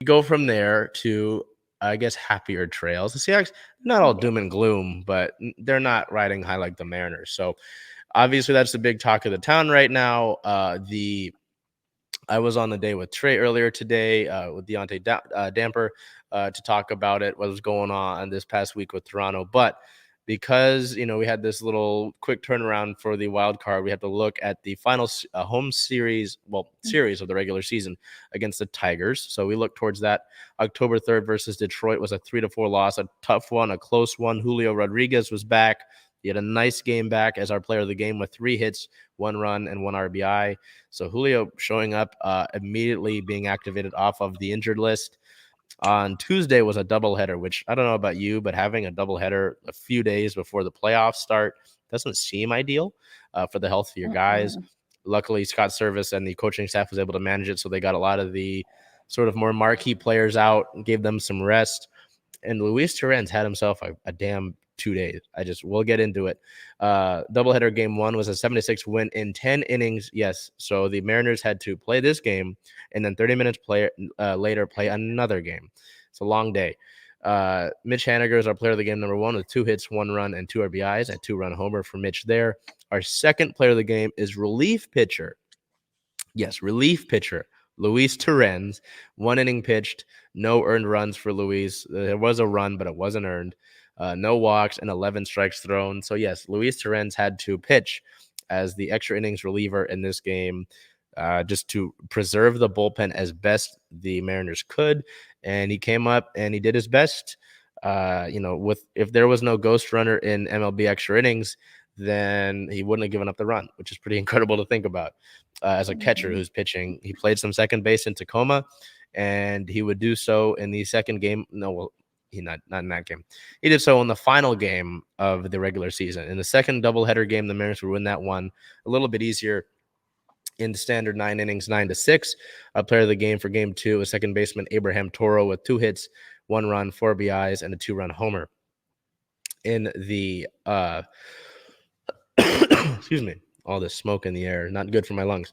Go from there to, I guess, happier trails. The Seahawks, not all doom and gloom, but they're not riding high like the Mariners. So obviously that's the big talk of the town right now. I was on the day with Trey earlier today with Deontay Damper to talk about it, what was going on this past week with Toronto. But because, we had this little quick turnaround for the wild card, we had to look at the final home series of the regular season against the Tigers. So we looked towards that. October 3rd versus Detroit was a 3-4 loss, a tough one, a close one. Julio Rodriguez was back. He had a nice game back as our player of the game with 3 hits, 1 run, and 1 RBI. So Julio showing up, immediately being activated off of the injured list. On Tuesday was a doubleheader, which I don't know about you, but having a doubleheader a few days before the playoffs start doesn't seem ideal for the health of your guys. Luckily, Scott Service and the coaching staff was able to manage it, so they got a lot of the sort of more marquee players out and gave them some rest. And Luis Torrens had himself a damn 2 days. We'll get into it. Doubleheader game 1 was a 7-6 win in 10 innings. Yes. So the Mariners had to play this game and then 30 minutes later play another game. It's a long day. Mitch Haniger is our player of the game number 1 with 2 hits, 1 run, and 2 RBIs, and 2-run homer for Mitch there. Our second player of the game is relief pitcher. Yes, relief pitcher. Luis Torrens, 1 inning pitched, no earned runs for Luis. There was a run, but it wasn't earned. No walks and 11 strikes thrown. So, yes, Luis Torrens had to pitch as the extra innings reliever in this game just to preserve the bullpen as best the Mariners could. And he came up and he did his best. If there was no ghost runner in MLB extra innings, then he wouldn't have given up the run, which is pretty incredible to think about. As a catcher who's pitching, he played some second base in Tacoma, and he would do so in the second game. Not in that game. He did so in the final game of the regular season. In the second doubleheader game, the Mariners would win that one a little bit easier in standard 9 innings, 9-6. A player of the game for game 2 was second baseman Abraham Toro with 2 hits, 1 run, 4 RBIs, and a 2-run homer. In the excuse me, all this smoke in the air, not good for my lungs.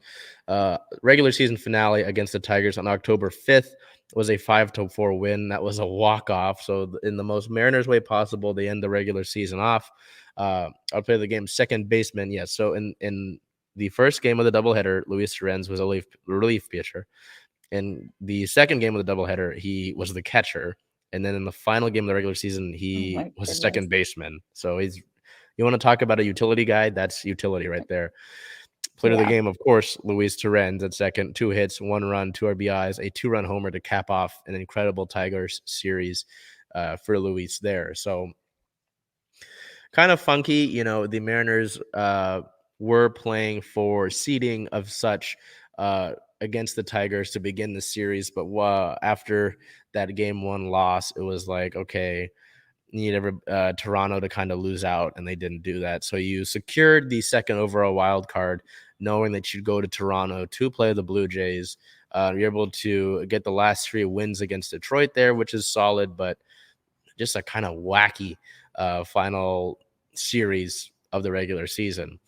Regular season finale against the Tigers on October 5th was a 5-4 win. That was a walk-off. So in the most Mariners way possible, they end the regular season off. I'll play the game second baseman. Yes. So in the first game of the doubleheader, Luis Torrens was a relief pitcher. In the second game of the doubleheader, he was the catcher. And then in the final game of the regular season, he was a second baseman. So you want to talk about a utility guy? That's utility right there. Player of the game, of course, Luis Torrens at second, 2 hits, 1 run, 2 RBIs, a 2-run homer to cap off an incredible Tigers series for Luis there. So kind of funky, the Mariners were playing for seeding of such against the Tigers to begin the series. But after that game 1 loss, it was like, okay, need Toronto to kind of lose out, and they didn't do that. So you secured the second overall wild card, knowing that you'd go to Toronto to play the Blue Jays. You're able to get the last 3 wins against Detroit there, which is solid, but just a kind of wacky final series of the regular season.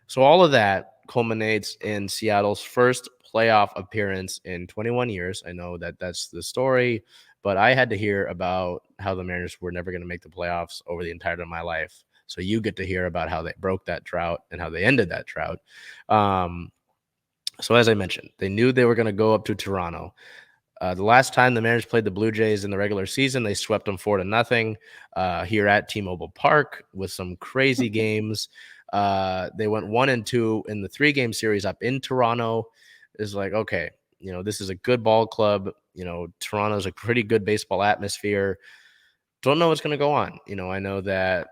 So all of that culminates in Seattle's first playoff appearance in 21 years. I know that that's the story, but I had to hear about how the Mariners were never going to make the playoffs over the entirety of my life. So you get to hear about how they broke that drought and how they ended that drought. So as I mentioned, they knew they were going to go up to Toronto. The last time the Mariners played the Blue Jays in the regular season, they swept them 4-0 here at T-Mobile Park with some crazy games. They went 1-2 in the 3-game series up in Toronto. It's like, okay, this is a good ball club. Toronto's a pretty good baseball atmosphere. Don't know what's going to go on. I know that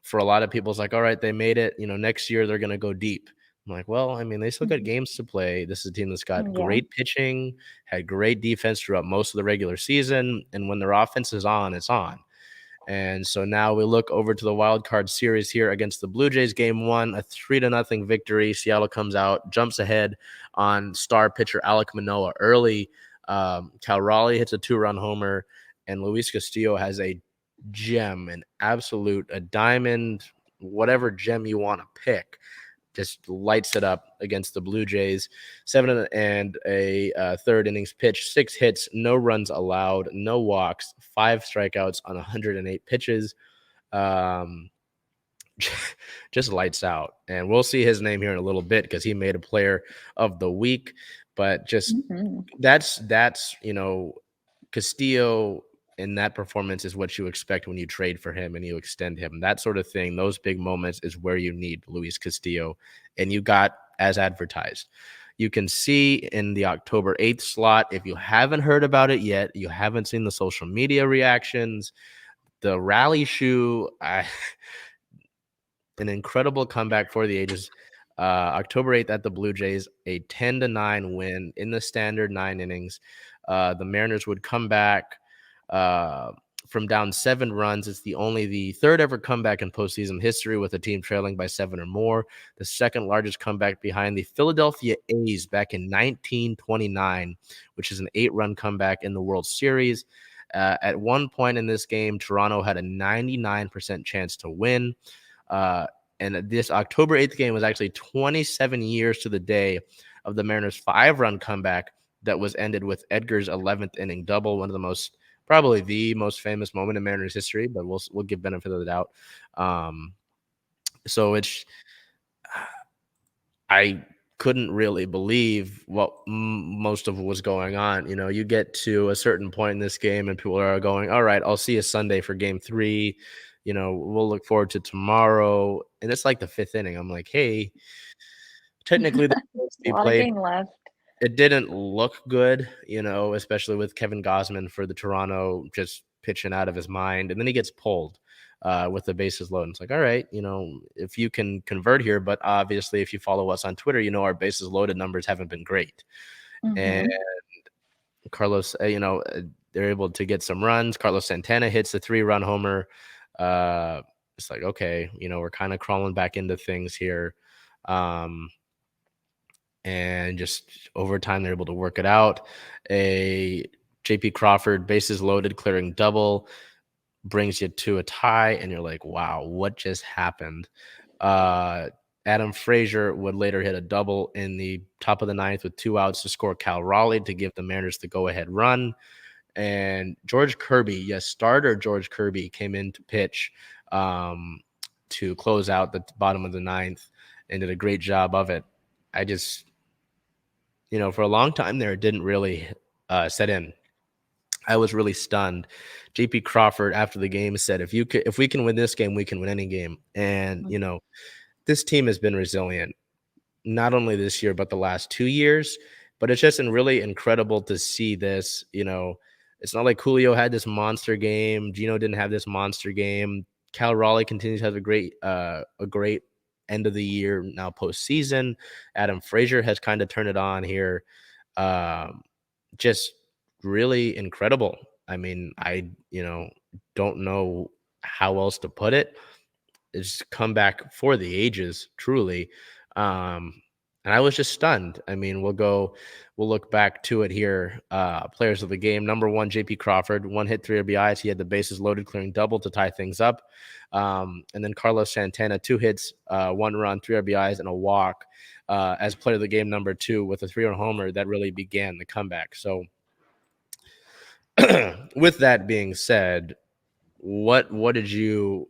for a lot of people, it's like, all right, they made it. Next year they're going to go deep. I'm like, well, they still got games to play. This is a team that's got great pitching, had great defense throughout most of the regular season. And when their offense is on, it's on. And so now we look over to the wild card series here against the Blue Jays. Game 1, a 3-0 victory. Seattle comes out, jumps ahead on star pitcher Alek Manoah early. Cal Raleigh hits a 2-run homer, and Luis Castillo has a gem, an absolute, a diamond, whatever gem you want to pick. Just lights it up against the Blue Jays. 7 and a third innings pitch, 6 hits, no runs allowed, no walks, 5 strikeouts on 108 pitches. Just lights out. And we'll see his name here in a little bit because he made a player of the week. But just that's Castillo in that performance is what you expect when you trade for him and you extend him. That sort of thing, those big moments is where you need Luis Castillo, and you got as advertised. You can see in the October 8th slot, if you haven't heard about it yet, you haven't seen the social media reactions, the rally shoe, an incredible comeback for the ages. October 8th at the Blue Jays, a 10-9 win in the standard 9 innings. The Mariners would come back from down 7 runs. It's the third ever comeback in postseason history with a team trailing by 7 or more. The second largest comeback behind the Philadelphia A's back in 1929, which is an 8-run comeback in the World Series. At one point in this game, Toronto had a 99% chance to win. And this October 8th game was actually 27 years to the day of the Mariners' 5-run comeback that was ended with Edgar's 11th inning double, one of the most, probably the most famous moment in Mariners history, but we'll give benefit of the doubt. So I couldn't really believe what most of what was going on. You know, you get to a certain point in this game and people are going, all right, I'll see you Sunday for game 3. You know, we'll look forward to tomorrow. And it's like the 5th inning. I'm like, hey, technically the A lot of game left. It didn't look good, you know, especially with Kevin Gausman for the Toronto just pitching out of his mind. And then he gets pulled with the bases loaded. It's like, all right, you know, if you can convert here, but obviously if you follow us on Twitter, you know, our bases loaded numbers haven't been great. And Carlos, they're able to get some runs. Carlos Santana hits a 3-run homer. It's like, okay, you know, we're kind of crawling back into things here. And just over time, they're able to work it out. A JP Crawford bases loaded, clearing double brings you to a tie, and you're like, wow, what just happened? Adam Frazier would later hit a double in the top of the 9th with 2 outs to score Cal Raleigh to give the Mariners the go-ahead run. And George Kirby, yes, starter George Kirby came in to pitch to close out the bottom of the 9th and did a great job of it. I just, you know, for a long time there, it didn't really set in. I was really stunned. JP Crawford after the game said, if we can win this game, we can win any game. And, you know, this team has been resilient, not only this year, but the last 2 years. But it's just really incredible to see this. You know, it's not like Julio had this monster game. Gino didn't have this monster game. Cal Raleigh continues to have a great end of the year now postseason. Adam Frazier has kind of turned it on here. Just really incredible. I mean, I don't know how else to put it. It's comeback for the ages, truly. And I was just stunned. I mean, we'll look back to it here. Players of the game. Number 1, JP Crawford, 1 hit, 3 RBIs. He had the bases loaded, clearing double to tie things up. And then Carlos Santana, 2 hits, 1 run, 3 RBIs, and a walk as player of the game, number 2, with a 3-run homer that really began the comeback. So with that being said, what did you,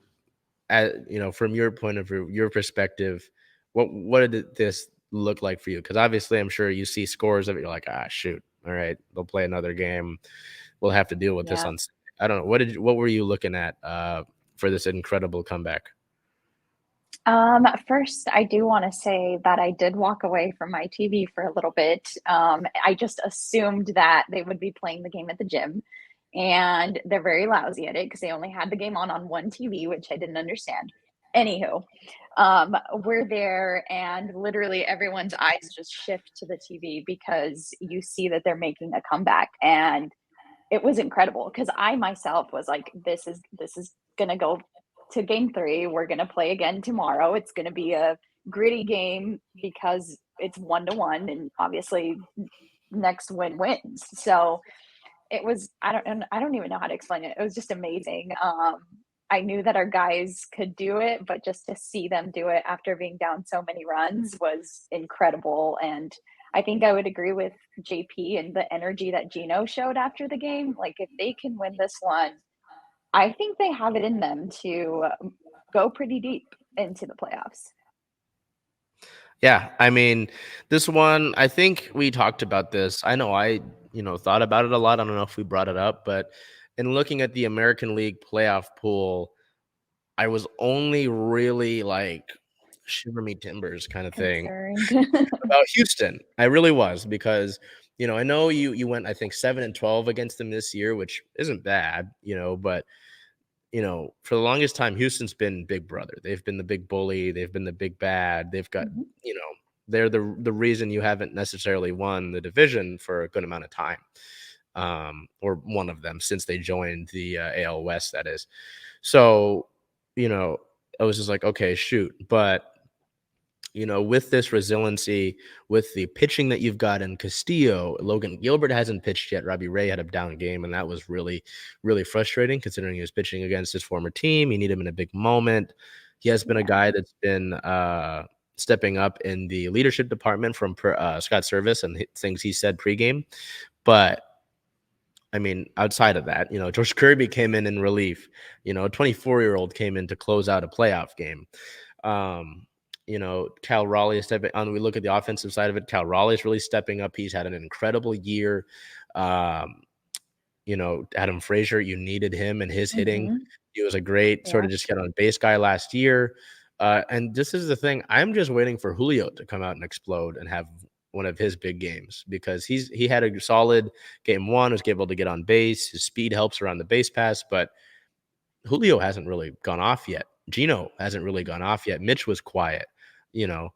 from your point of view, your perspective, what did this look like for you? Because obviously, I'm sure you see scores of it. You're like, shoot, all right, they'll play another game. We'll have to deal with this on. I don't know. What were you looking at for this incredible comeback? First, I do want to say that I did walk away from my TV for a little bit. I just assumed that they would be playing the game at the gym, and they're very lousy at it because they only had the game on one TV, which I didn't understand. Anywho, we're there, and literally everyone's eyes just shift to the TV because you see that they're making a comeback, and it was incredible because I myself was like, this is gonna go to game 3. We're gonna play again tomorrow. It's gonna be a gritty game because it's 1-1, and obviously next win wins. So it was, I don't even know how to explain it. It was just amazing. I knew that our guys could do it, but just to see them do it after being down so many runs was incredible. And I think I would agree with JP and the energy that Gino showed after the game. Like, if they can win this one, I think they have it in them to go pretty deep into the playoffs. Yeah, I mean, this one, I think we talked about this. I know I, thought about it a lot. I don't know if we brought it up, but in looking at the American League playoff pool, I was only really like shiver me timbers kind of thing Concerned. about Houston. I really was because, I know you went, I think 7-12 against them this year, which isn't bad, but for the longest time, Houston's been big brother. They've been the big bully. They've been the big bad. They've got, Mhm. they're the reason you haven't necessarily won the division for a good amount of time, or one of them since they joined the AL West, that is. So, I was just like, okay, shoot. But with this resiliency, with the pitching that you've got in Castillo, Logan Gilbert hasn't pitched yet. Robbie Ray had a down game, and that was really, really frustrating considering he was pitching against his former team. You need him in a big moment. He has been a Yeah. guy that's been stepping up in the leadership department from Scott Service and things he said pregame. But I mean, outside of that, George Kirby came in relief. A 24-year-old came in to close out a playoff game. Um, Cal Raleigh is stepping on. We look at the offensive side of it. Cal Raleigh is really stepping up. He's had an incredible year. Um, Adam Frazier, you needed him and his hitting. Mhm. He was a great sort Yeah. of just get on base guy last year. And this is the thing. I'm just waiting for Julio to come out and explode and have one of his big games because he had a solid game one, was able to get on base. His speed helps around the base pass, but Julio hasn't really gone off yet. Gino hasn't really gone off yet. Mitch was quiet, you know.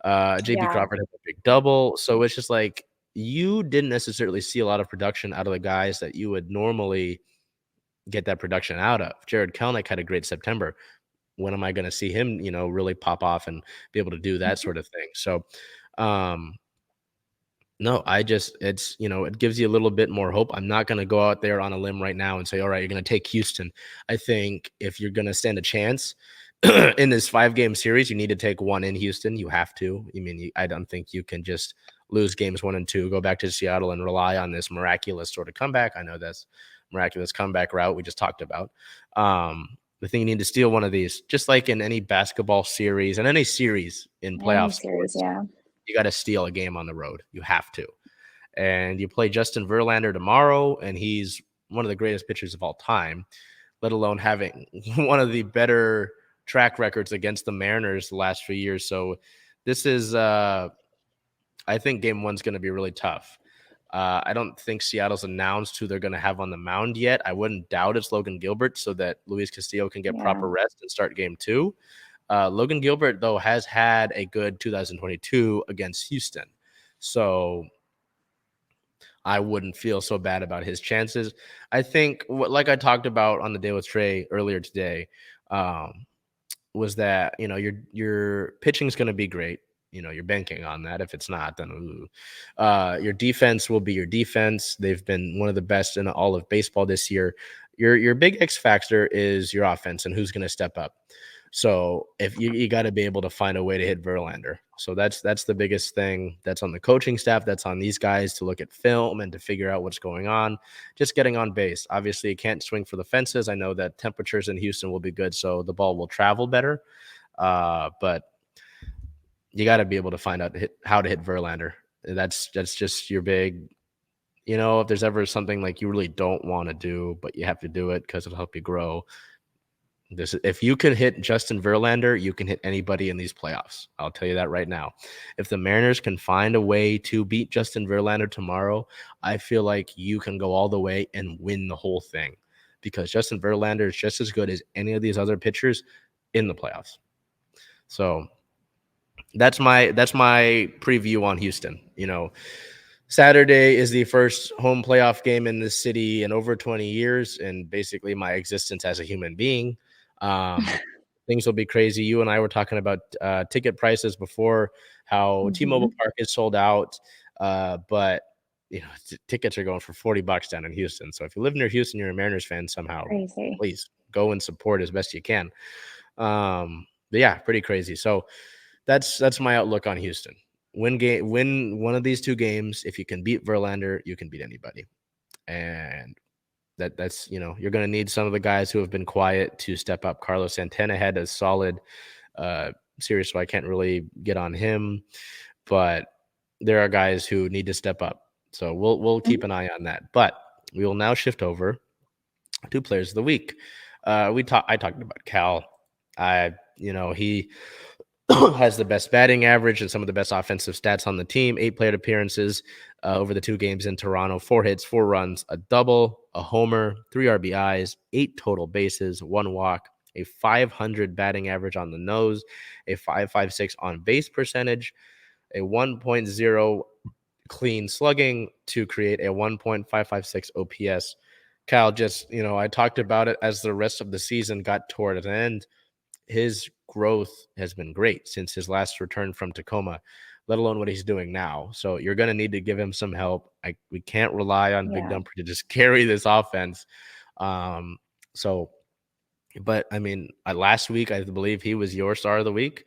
JP Yeah. Crawford had a big double. So it's just like you didn't necessarily see a lot of production out of the guys that you would normally get that production out of. Jared Kelnick had a great September. When am I going to see him, really pop off and be able to do that Mhm. sort of thing? So, um, no, it gives you a little bit more hope. I'm not going to go out there on a limb right now and say, all right, you're going to take Houston. I think if you're going to stand a chance in this 5-game series, you need to take one in Houston. You have to. I mean, I don't think you can just lose games 1 and 2, go back to Seattle and rely on this miraculous sort of comeback. I know that's miraculous comeback route we just talked about. I think you need to steal one of these, just like in any basketball series and any series in Any playoff series, sports. yeah. You got to steal a game on the road. You have to. And you play Justin Verlander tomorrow, and he's one of the greatest pitchers of all time, let alone having one of the better track records against the Mariners the last few years. So this is, I think game one's going to be really tough. I don't think Seattle's announced who they're going to have on the mound yet. I wouldn't doubt it's Logan Gilbert so that Luis Castillo can get Yeah. proper rest and start game 2. Logan Gilbert, though, has had a good 2022 against Houston. So I wouldn't feel so bad about his chances. I think, like I talked about on the day with Trey earlier today, was that your pitching is going to be great. You're banking on that. If it's not, then your defense will be your defense. They've been one of the best in all of baseball this year. Your big X factor is your offense and who's going to step up. So if you got to be able to find a way to hit Verlander. So that's the biggest thing. That's on the coaching staff. That's on these guys to look at film and to figure out what's going on. Just getting on base. Obviously, you can't swing for the fences. I know that temperatures in Houston will be good, so the ball will travel better. But you got to be able to find out how to hit Verlander. That's just your big. If there's ever something like you really don't want to do, but you have to do it because it'll help you grow. If you can hit Justin Verlander, you can hit anybody in these playoffs. I'll tell you that right now. If the Mariners can find a way to beat Justin Verlander tomorrow, I feel like you can go all the way and win the whole thing because Justin Verlander is just as good as any of these other pitchers in the playoffs. So that's my preview on Houston. Saturday is the first home playoff game in this city in over 20 years, and basically my existence as a human being. Things will be crazy. You and I were talking about ticket prices before, how T-Mobile Hmm. Park is sold out, but tickets are going for $40 down in Houston. So if you live near Houston, you're a Mariners fan somehow, Crazy. please go and support as best you can. But yeah, pretty crazy. So that's my outlook on Houston. Win one of these two games. If you can beat Verlander, you can beat anybody. And that's you're going to need some of the guys who have been quiet to step up. Carlos Santana had a solid series, so I can't really get on him. But there are guys who need to step up. So we'll keep an eye on that. But we will now shift over to players of the week. I talked about Cal. He has the best batting average and some of the best offensive stats on the team. 8 plate appearances over the 2 games in Toronto. 4 hits, 4 runs, a double, a homer, 3 RBIs, 8 total bases, 1 walk, a 500 batting average on the nose, a 5.56 on base percentage, a 1.0 clean slugging to create a 1.556 OPS. Kyle, I talked about it as the rest of the season got toward an end. His growth has been great since his last return from Tacoma, let alone what he's doing now. So you're going to need to give him some help. We can't rely on Big Yeah, Dumper to just carry this offense. Um, so, but I mean, last week, I believe he was your star of the week.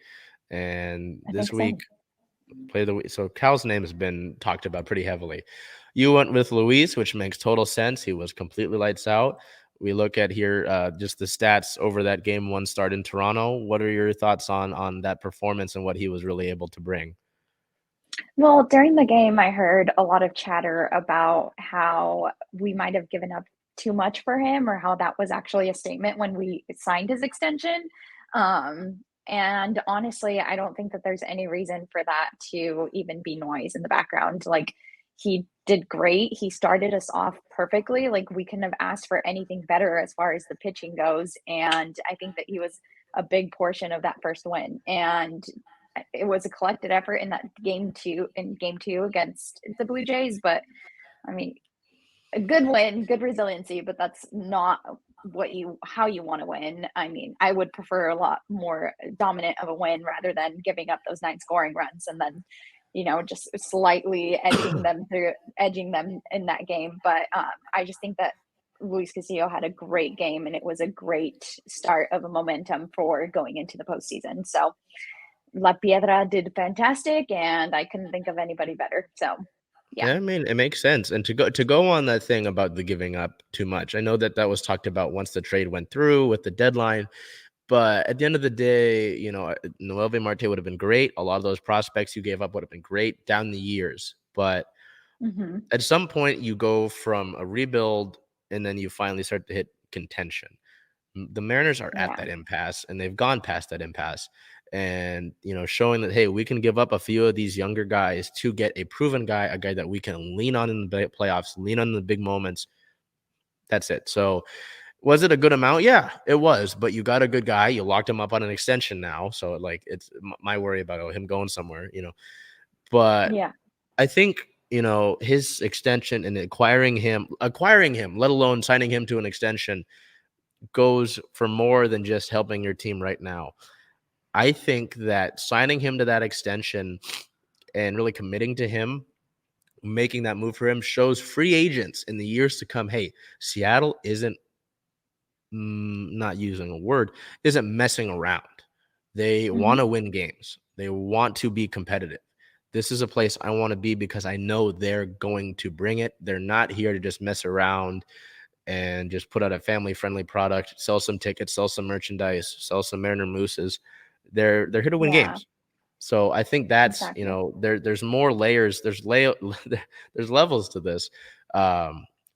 And I this think week, so. play of the week. So Cal's name has been talked about pretty heavily. You went with Luis, which makes total sense. He was completely lights out. We look at here just the stats over that game 1 start in Toronto. What are your thoughts on that performance and what he was really able to bring? Well, during the game, I heard a lot of chatter about how we might have given up too much for him, or how that was actually a statement when we signed his extension. And honestly, I don't think that there's any reason for that to even be noise in the background. Like, he did great. He started us off perfectly. Like, we couldn't have asked for anything better as far as the pitching goes. And I think that he was a big portion of that first win. And it was a collected effort in that game 2 against the Blue Jays. But I mean, a good win, good resiliency, but that's not how you want to win. I mean, I would prefer a lot more dominant of a win rather than giving up those 9 scoring runs and then just slightly edging them in that game. But I just think that Luis Castillo had a great game, and it was a great start of a momentum for going into the postseason. So La Piedra did fantastic, and I couldn't think of anybody better. So, yeah. Yeah, I mean, it makes sense. And to go on that thing about the giving up too much, I know that was talked about once the trade went through with the deadline. But at the end of the day, Noelvi Marte would have been great. A lot of those prospects you gave up would have been great down the years. But Hmm. at some point, you go from a rebuild and then you finally start to hit contention. The Mariners are at Yeah. that impasse, and they've gone past that impasse. And, showing that, hey, we can give up a few of these younger guys to get a proven guy, a guy that we can lean on in the playoffs, lean on in the big moments. That's it. So, was it a good amount? Yeah, it was. But you got a good guy. You locked him up on an extension now. So, it's my worry about him going somewhere. But Yeah. I think, his extension and acquiring him, let alone signing him to an extension, goes for more than just helping your team right now. I think that signing him to that extension and really committing to him, making that move for him, shows free agents in the years to come, hey, Seattle isn't, not using a word, isn't messing around. They want Hmm. to win games. They want to be competitive. This is a place I want to be because I know they're going to bring it. They're not here to just mess around and just put out a family-friendly product, sell some tickets, sell some merchandise, sell some Mariner Mooses. They're here to win Yeah. games. So I think that's, Exactly. there's more layers. There's levels to this.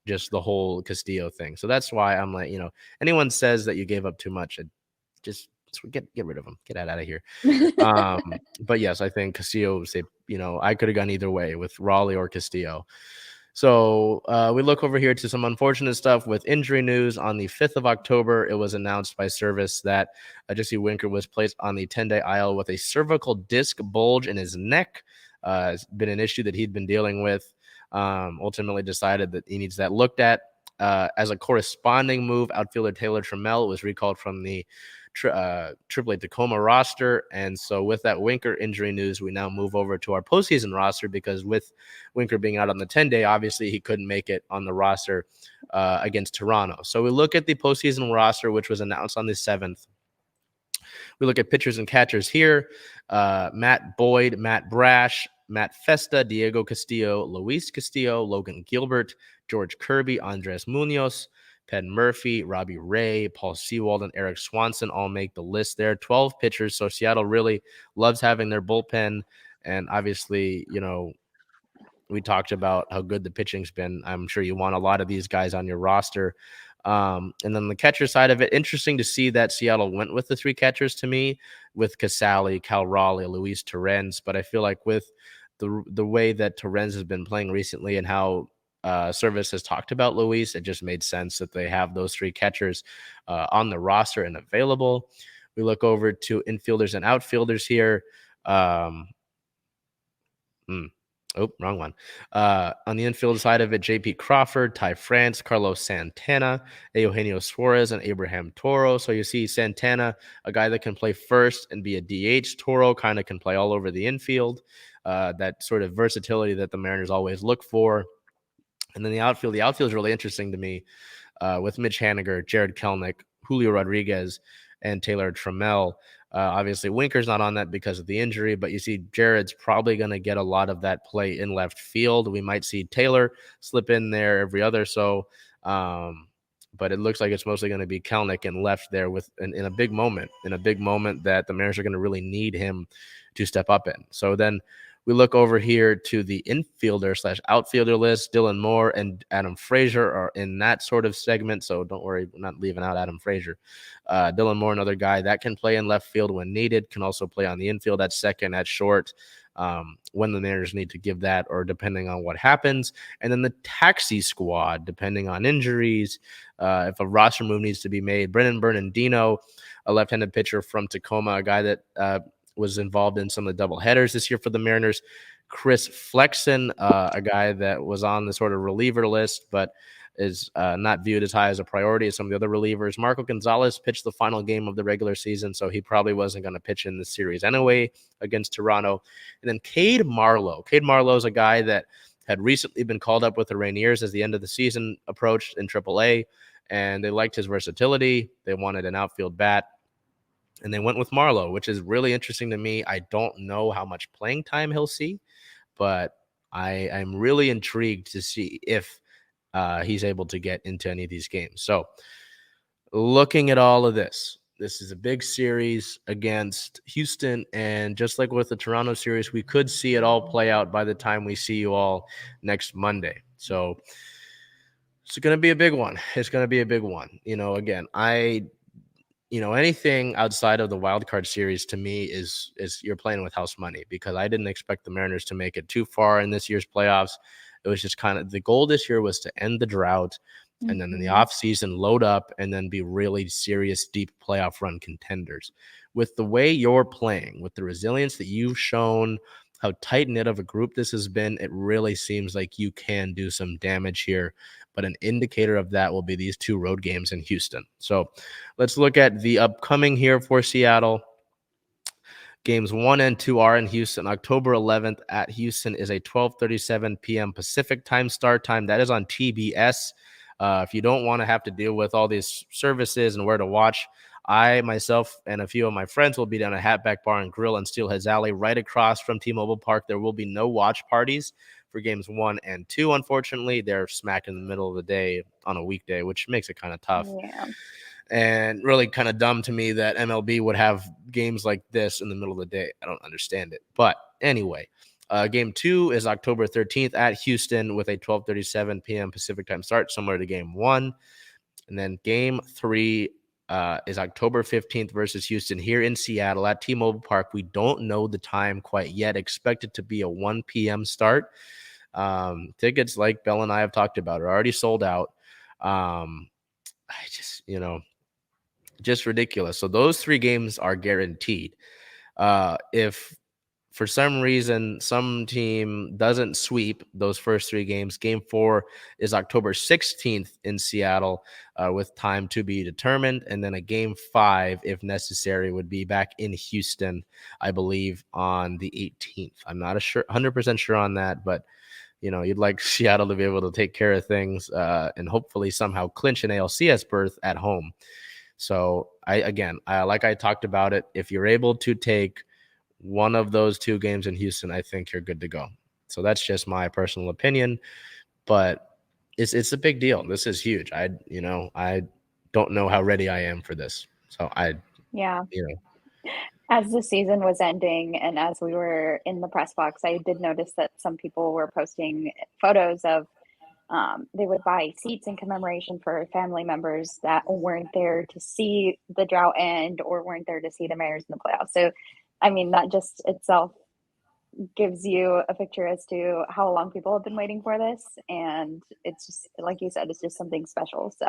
Just the whole Castillo thing. So that's why I'm like, anyone says that you gave up too much, just get rid of them. Get out of here. But yes, I think Castillo say, I could have gone either way with Raleigh or Castillo. So we look over here to some unfortunate stuff with injury news. On the 5th of October, it was announced by Service that Jesse Winker was placed on the 10-day IL with a cervical disc bulge in his neck. It's been an issue that he'd been dealing with. ultimately decided that he needs that looked at. As a corresponding move, outfielder Taylor Trammell was recalled from the AAA Tacoma roster. And so with that Winker injury news, we now move over to our postseason roster, because with Winker being out on the 10-day, obviously he couldn't make it on the roster against Toronto. So we look at the postseason roster, which was announced on the 7th. We look at pitchers and catchers here. Matt Boyd, Matt Brash, Matt Festa, Diego Castillo, Luis Castillo, Logan Gilbert, George Kirby, Andres Munoz, Penn Murphy, Robbie Ray, Paul Sewald, and Eric Swanson all make the list there. 12 pitchers. So Seattle really loves having their bullpen. And obviously, we talked about how good the pitching's been. I'm sure you want a lot of these guys on your roster. And then the catcher side of it, interesting to see that Seattle went with the 3 catchers to me, with Casale, Cal Raleigh, Luis Torrens. But I feel like with the way that Torrens has been playing recently and how Service has talked about Luis, it just made sense that they have those 3 catchers on the roster and available. We look over to infielders and outfielders here. Oh, wrong one. On the infield side of it, J.P. Crawford, Ty France, Carlos Santana, Eugenio Suarez, and Abraham Toro. So you see Santana, a guy that can play first and be a DH. Toro kind of can play all over the infield. That sort of versatility that the Mariners always look for. And then the outfield is really interesting to me with Mitch Haniger, Jared Kelenic, Julio Rodriguez, and Taylor Trammell. Obviously, Winker's not on that because of the injury, but you see Jared's probably going to get a lot of that play in left field. We might see Taylor slip in there every other so, but it looks like it's mostly going to be Kelenic in left there in a big moment that the Mariners are going to really need him to step up in. So then we look over here to the infielder/outfielder list. Dylan Moore and Adam Frazier are in that sort of segment, so don't worry, we're not leaving out Adam Frazier. Dylan Moore, another guy that can play in left field when needed, can also play on the infield at second, at short, when the Mariners need to give that, or depending on what happens. And then the taxi squad, depending on injuries, if a roster move needs to be made. Brennan Bernardino, a left-handed pitcher from Tacoma, a guy that was involved in some of the double headers this year for the Mariners. Chris Flexen, a guy that was on the sort of reliever list, but is not viewed as high as a priority as some of the other relievers. Marco Gonzalez pitched the final game of the regular season, so he probably wasn't going to pitch in this series anyway against Toronto. And then Kade Marlow. Kade Marlow is a guy that had recently been called up with the Rainiers as the end of the season approached in AAA, and they liked his versatility. They wanted an outfield bat, and they went with Marlow, which is really interesting to me. I don't know how much playing time he'll see, but I'm really intrigued to see if he's able to get into any of these games. So looking at all of this is a big series against Houston. And just like with the Toronto series, we could see it all play out by the time we see you all next Monday. So it's going to be a big one. It's going to be a big one. Again, anything outside of the wild card series to me is you're playing with house money, because I didn't expect the Mariners to make it too far in this year's playoffs. It was just kind of the goal this year was to end the drought, and then in the off season load up and then be really serious, deep playoff run contenders. With the way you're playing, with the resilience that you've shown, how tight knit of a group this has been, it really seems like you can do some damage here. But an indicator of that will be these 2 road games in Houston. So let's look at the upcoming here for Seattle. Games 1 and 2 are in Houston. October 11th at Houston is a 12:37 p.m. Pacific time start time. That is on TBS. If you don't want to have to deal with all these services and where to watch, I, myself, and a few of my friends will be down at Hatback Bar and Grill in Steelheads Alley right across from T-Mobile Park. There will be no watch parties for games 1 and 2. Unfortunately, they're smack in the middle of the day on a weekday, which makes it kind of tough. Yeah. And really kind of dumb to me that MLB would have games like this in the middle of the day. I don't understand it. But anyway, game 2 is October 13th at Houston with a 12:37 p.m. Pacific time start, similar to game 1. And then game 3 is October 15th versus Houston here in Seattle at T-Mobile Park. We don't know the time quite yet. Expected to be a 1 p.m. start. Tickets, like Bel and I have talked about, are already sold out. Just ridiculous. So those 3 games are guaranteed. If for some reason, some team doesn't sweep those first 3 games. Game 4 is October 16th in Seattle, with time to be determined. And then a game 5, if necessary, would be back in Houston, I believe, on the 18th. I'm not 100% sure on that, but you'd like Seattle to be able to take care of things and hopefully somehow clinch an ALCS berth at home. So like I talked about it, if you're able to take one of those 2 games in Houston, I think you're good to go. So that's just my personal opinion, but it's a big deal. This is huge. I don't know how ready I am for this. So Yeah. As the season was ending and as we were in the press box, I did notice that some people were posting photos of they would buy seats in commemoration for family members that weren't there to see the drought end or weren't there to see the Mariners in the playoffs. So, I mean, that just itself gives you a picture as to how long people have been waiting for this. And it's just, like you said, it's just something special. So